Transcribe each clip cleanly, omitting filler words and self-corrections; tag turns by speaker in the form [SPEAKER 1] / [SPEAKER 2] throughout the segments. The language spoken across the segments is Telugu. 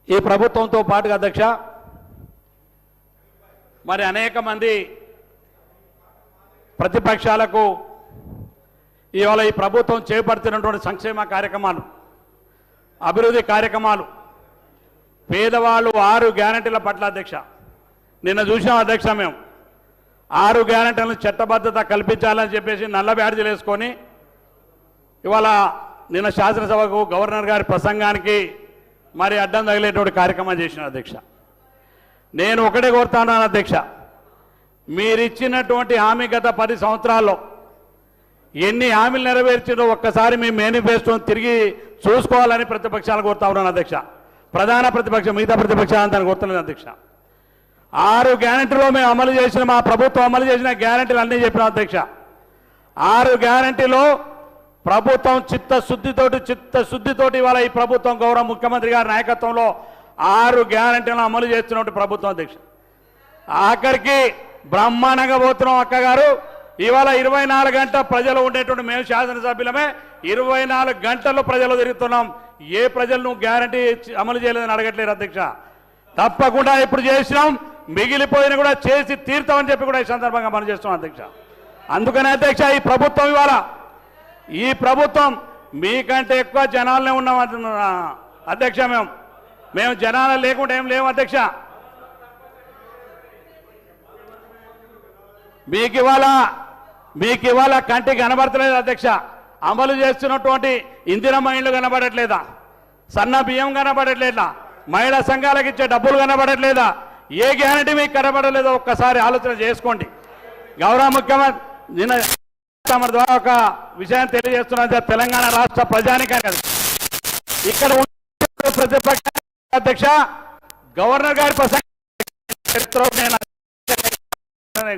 [SPEAKER 1] ఈ ప్రభుత్వంతో పాటుగా అధ్యక్ష మరి అనేక మంది ప్రతిపక్షాలకు ఇవాళ ఈ ప్రభుత్వం చేపడుతున్నటువంటి సంక్షేమ కార్యక్రమాలు, అభివృద్ధి కార్యక్రమాలు, పేదవాళ్ళు 6 గ్యారెంటీల పట్ల అధ్యక్ష నిన్న చూసాం అధ్యక్ష. మేము 6 గ్యారెంటీలను చట్టబద్ధత కల్పించాలని చెప్పేసి నల్ల బ్యాడ్జీలు వేసుకొని ఇవాళ నిన్న శాసనసభకు గవర్నర్ గారి ప్రసంగానికి మరి అడ్డం తగిలేటువంటి కార్యక్రమం చేసిన అధ్యక్ష. నేను ఒకటే కోరుతున్నాను అధ్యక్ష, మీరిచ్చినటువంటి హామీ గత 10 సంవత్సరాల్లో ఎన్ని హామీలు నెరవేర్చిందో ఒక్కసారి మీ మేనిఫెస్టోని తిరిగి చూసుకోవాలని ప్రతిపక్షాలు కోరుతా ఉన్నాను అధ్యక్ష. ప్రధాన ప్రతిపక్షం మిగతా ప్రతిపక్షాలను కోరుతున్నాను అధ్యక్ష. 6 గ్యారెంటీలో మేము అమలు చేసిన, మా ప్రభుత్వం అమలు చేసిన గ్యారెంటీలు అన్నీ చెప్పినాం అధ్యక్ష. 6 గ్యారెంటీలో ప్రభుత్వం చిత్తశుద్ధితోటి ఇవాళ ఈ ప్రభుత్వం గౌరవ ముఖ్యమంత్రి గారి నాయకత్వంలో 6 గ్యారెంటీలను అమలు చేస్తున్నటువంటి ప్రభుత్వం అధ్యక్ష. ఆఖరికి బ్రహ్మాండంగా పోతున్నాం అక్కగారు. ఇవాళ 24 గంటల ప్రజలు ఉండేటువంటి మేము శాసనసభ్యులమే 24 గంటల్లో ప్రజలు తిరుగుతున్నాం. ఏ ప్రజలు నువ్వు గ్యారెంటీ అమలు చేయలేదని అడగట్లేదు అధ్యక్ష. తప్పకుండా ఇప్పుడు చేసినాం, మిగిలిపోయిన కూడా చేసి తీరుతామని చెప్పి కూడా ఈ సందర్భంగా మనం చేస్తున్నాం అధ్యక్ష. అందుకనే అధ్యక్ష ఈ ప్రభుత్వం మీకంటే ఎక్కువ జనాలనే ఉన్నాం అధ్యక్ష. మేము జనాలు లేకుండా ఏం లేము అధ్యక్ష. మీకు ఇవాళ కంటికి కనబడతలేదు అధ్యక్ష. అమలు చేస్తున్నటువంటి ఇందిరమ్మ ఇండ్లు కనబడట్లేదా? సన్న బియ్యం కనబడట్లేదా? మహిళా సంఘాలకు ఇచ్చే డబ్బులు కనబడట్లేదా? ఏ గ్యారెంటీ మీకు కనబడలేదో ఒక్కసారి ఆలోచన చేసుకోండి. గౌరవ ముఖ్యమంత్రి నిన్న తమ ద్వారా ఒక విషయాన్ని తెలియజేస్తున్నా, తెలంగాణ రాష్ట్ర ప్రజానికం కదా ఇక్కడ ప్రతిపక్ష అధ్యక్ష గవర్నర్ గారి ప్రసంగం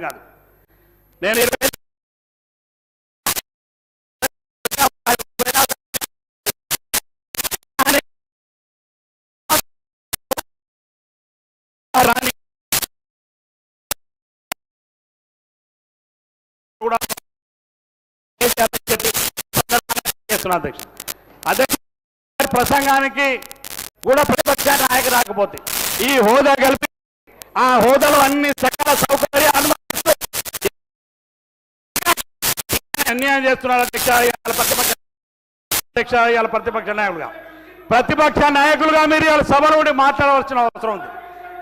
[SPEAKER 1] కాదు. నేను కూడా అదే ప్రసంగానికి కూడా ప్రతిపక్ష నాయకుడు రాకపోతే ఈ హోదా కలిపి ఆ హోదాలో అన్ని సకల సౌకర్యాలు అన్యాయం చేస్తున్నారు అధ్యక్ష. ప్రతిపక్ష నాయకులుగా మీరు ఇవాళ సభలో ఉండి మాట్లాడవలసిన అవసరం ఉంది.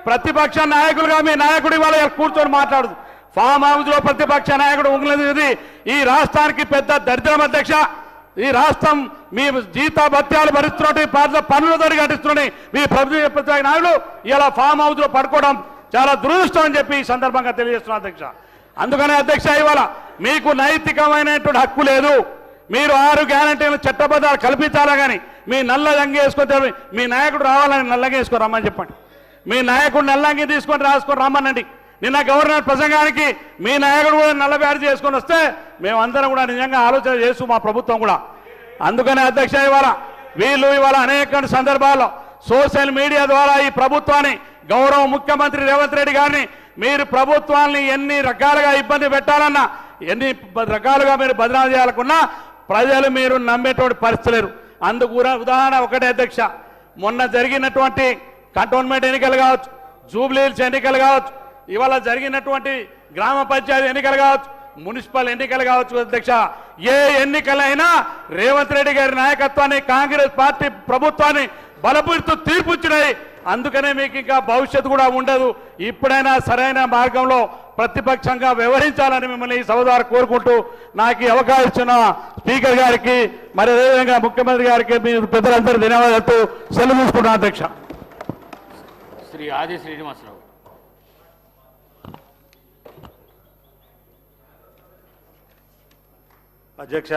[SPEAKER 1] ప్రతిపక్ష నాయకులుగా మీ నాయకుడు ఇవాళ కూర్చొని మాట్లాడదు. ఫామ్ హౌస్ లో ప్రతిపక్ష నాయకుడు ఉంగలేదు. ఈ రాష్ట్రానికి పెద్ద దరిద్రం అధ్యక్ష. ఈ రాష్ట్రం మీ జీత భత్యాలు భరిస్తున్నట్టు పన్నులతో కట్టిస్తున్నట్టు మీ ప్రతిపక్ష నాయకులు ఇలా ఫామ్ హౌస్ లో పడుకోవడం చాలా దురదృష్టం అని చెప్పి ఈ సందర్భంగా తెలియజేస్తున్నారు అధ్యక్ష. అందుకనే అధ్యక్ష ఇవాళ మీకు నైతికమైనటువంటి హక్కు లేదు. మీరు 6 గ్యారెంటీలు చట్టబద్ధాలు కల్పించాలా కానీ మీ నల్ల లంగి వేసుకొని మీ నాయకుడు రావాలని నల్లగా వేసుకొని రమ్మని చెప్పండి. మీ నాయకుడు నల్లంగి తీసుకొని రాసుకొని రమ్మనండి. నిన్న గవర్నర్ ప్రసంగానికి మీ నాయకుడు కూడా నల్ల బ్యాడ్జీ చేసుకొని వస్తే మేమందరం కూడా నిజంగా ఆలోచన చేస్తూ మా ప్రభుత్వం కూడా. అందుకనే అధ్యక్ష వీళ్ళు ఇవాళ అనేక సందర్భాల్లో సోషల్ మీడియా ద్వారా ఈ ప్రభుత్వాన్ని గౌరవ ముఖ్యమంత్రి రేవంత్ రెడ్డి గారిని మీరు ప్రభుత్వాన్ని ఎన్ని రకాలుగా ఇబ్బంది పెట్టాలన్నా ఎన్ని రకాలుగా మీరు బదనాలు చేయాలనుకున్నా ప్రజలు మీరు నమ్మేటువంటి పరిస్థితి లేరు. అందుకు ఉదాహరణ ఒకటే అధ్యక్ష, మొన్న జరిగినటువంటి కంటోన్మెంట్ ఎన్నికలు కావచ్చు, జూబ్లీహిల్స్ ఎన్నికలు కావచ్చు, ఇవాళ జరిగినటువంటి గ్రామ పంచాయతీ ఎన్నికలు కావచ్చు, మున్సిపల్ ఎన్నికలు కావచ్చు అధ్యక్ష, ఏ ఎన్నికలైనా రేవంత్ రెడ్డి గారి నాయకత్వాన్ని కాంగ్రెస్ పార్టీ ప్రభుత్వాన్ని బలపరుస్తూ తీర్పుచ్చినాయి. అందుకనే మీకు ఇంకా భవిష్యత్తు కూడా ఉండదు. ఇప్పుడైనా సరైన మార్గంలో ప్రతిపక్షంగా వ్యవహరించాలని మిమ్మల్ని ఈ సభ ద్వారా కోరుకుంటూ నాకు ఈ అవకాశం ఇచ్చిన స్పీకర్ గారికి మరి అదేవిధంగా ముఖ్యమంత్రి గారికి మీరు పెద్దలందరూ ధన్యవాదాలతో సెలవు తీసుకుంటున్నాను అధ్యక్ష.
[SPEAKER 2] శ్రీ ఆది శ్రీనివాసరావు.
[SPEAKER 1] అధ్యక్ష